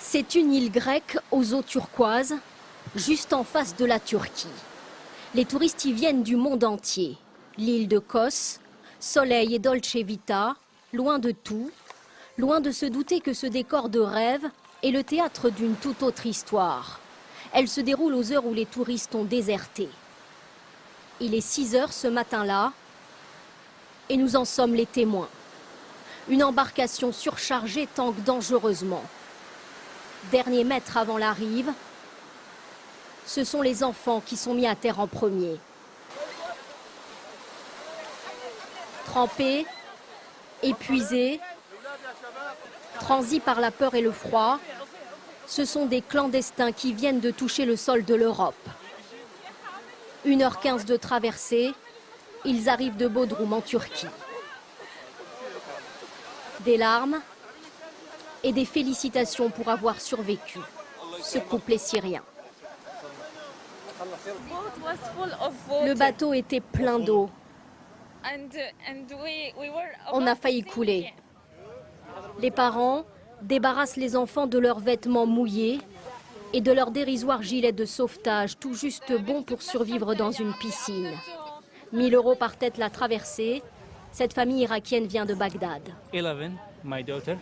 C'est une île grecque aux eaux turquoises, juste en face de la Turquie. Les touristes y viennent du monde entier. L'île de Kos, soleil et dolce vita, loin de tout, loin de se douter que ce décor de rêve est le théâtre d'une toute autre histoire. Elle se déroule aux heures où les touristes ont déserté. Il est 6 heures ce matin-là et nous en sommes les témoins. Une embarcation surchargée tangue dangereusement. Dernier mètre avant la rive, ce sont les enfants qui sont mis à terre en premier. Trempés, épuisés, transis par la peur et le froid, ce sont des clandestins qui viennent de toucher le sol de l'Europe. 1h15 de traversée, ils arrivent de Bodrum en Turquie. Des larmes et des félicitations pour avoir survécu, ce couple est syrien. Le bateau était plein d'eau. On a failli couler. Les parents débarrassent les enfants de leurs vêtements mouillés et de leurs dérisoires gilets de sauvetage, tout juste bons pour survivre dans une piscine. 1 000 € par tête la traversée. Cette famille irakienne vient de Bagdad.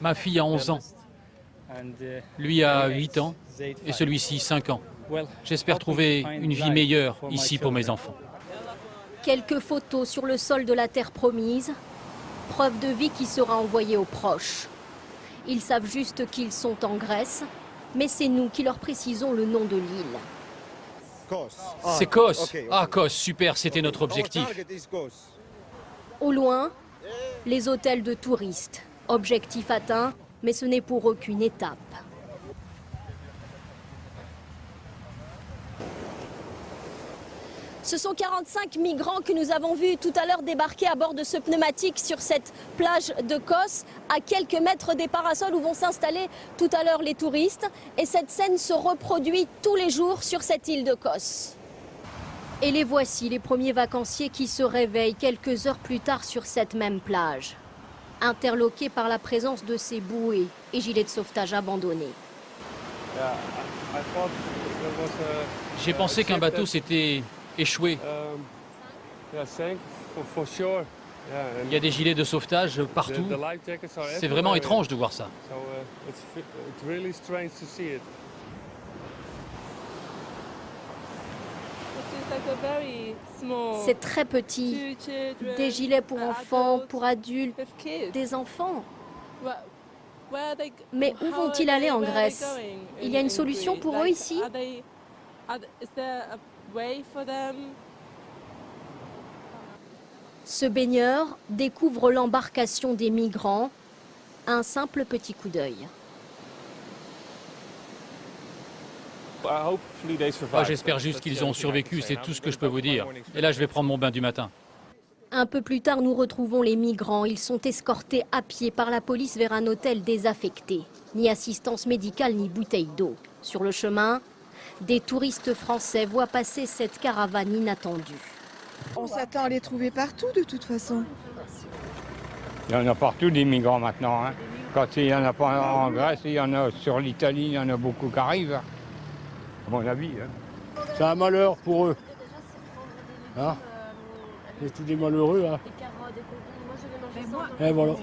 Ma fille a 11 ans, lui a 8 ans et celui-ci 5 ans. J'espère trouver une vie meilleure ici pour mes enfants. Quelques photos sur le sol de la terre promise, preuve de vie qui sera envoyée aux proches. Ils savent juste qu'ils sont en Grèce, mais c'est nous qui leur précisons le nom de l'île. C'est Kos. Ah, Kos, super, c'était notre objectif. Au loin, les hôtels de touristes. Objectif atteint, mais ce n'est pour eux qu'une étape. Ce sont 45 migrants que nous avons vus tout à l'heure débarquer à bord de ce pneumatique sur cette plage de Kos, à quelques mètres des parasols où vont s'installer tout à l'heure les touristes. Et cette scène se reproduit tous les jours sur cette île de Kos. Et les voici, les premiers vacanciers qui se réveillent quelques heures plus tard sur cette même plage, interloqués par la présence de ces bouées et gilets de sauvetage abandonnés. J'ai pensé qu'un bateau s'était échoué. Il y a des gilets de sauvetage partout. C'est vraiment étrange de voir ça. C'est très petit. Des gilets pour enfants, pour adultes, des enfants. Mais où vont-ils aller en Grèce? Il y a une solution pour eux ici? Ce baigneur découvre l'embarcation des migrants. Un simple petit coup d'œil. J'espère juste qu'ils ont survécu, c'est tout ce que je peux vous dire. Et là, je vais prendre mon bain du matin. Un peu plus tard, nous retrouvons les migrants. Ils sont escortés à pied par la police vers un hôtel désaffecté. Ni assistance médicale, ni bouteille d'eau. Sur le chemin, des touristes français voient passer cette caravane inattendue. On s'attend à les trouver partout de toute façon. Il y en a partout des migrants maintenant. Hein. Quand il n'y en a pas en Grèce, il y en a sur l'Italie, il y en a beaucoup qui arrivent. À mon avis. Hein. C'est un malheur pour eux. Hein, c'est tous des malheureux. Hein. Et voilà.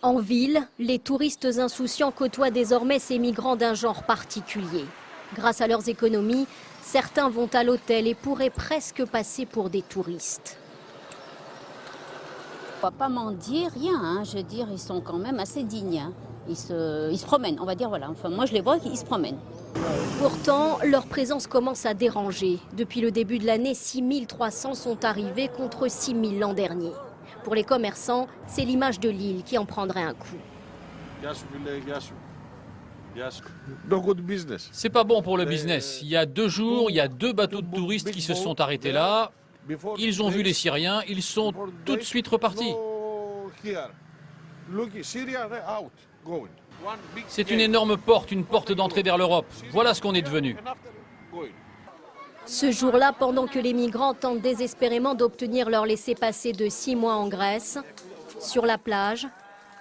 En ville, les touristes insouciants côtoient désormais ces migrants d'un genre particulier. Grâce à leurs économies, certains vont à l'hôtel et pourraient presque passer pour des touristes. On ne va pas mendier, rien. Hein. Je veux dire, ils sont quand même assez dignes. Hein. Ils se promènent, on va dire, voilà. Enfin, moi, je les vois, ils se promènent. Pourtant, leur présence commence à déranger. Depuis le début de l'année, 6 300 sont arrivés contre 6 000 l'an dernier. Pour les commerçants, c'est l'image de l'île qui en prendrait un coup. C'est pas bon pour le business. Il y a 2 jours, il y a 2 bateaux de touristes qui se sont arrêtés là. Ils ont vu les Syriens, ils sont tout de suite repartis. C'est une énorme porte, une porte d'entrée vers l'Europe. Voilà ce qu'on est devenu. Ce jour-là, pendant que les migrants tentent désespérément d'obtenir leur laissez-passer de 6 mois en Grèce, sur la plage,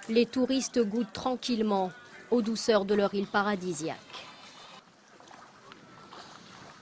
les touristes goûtent tranquillement aux douceurs de leur île paradisiaque.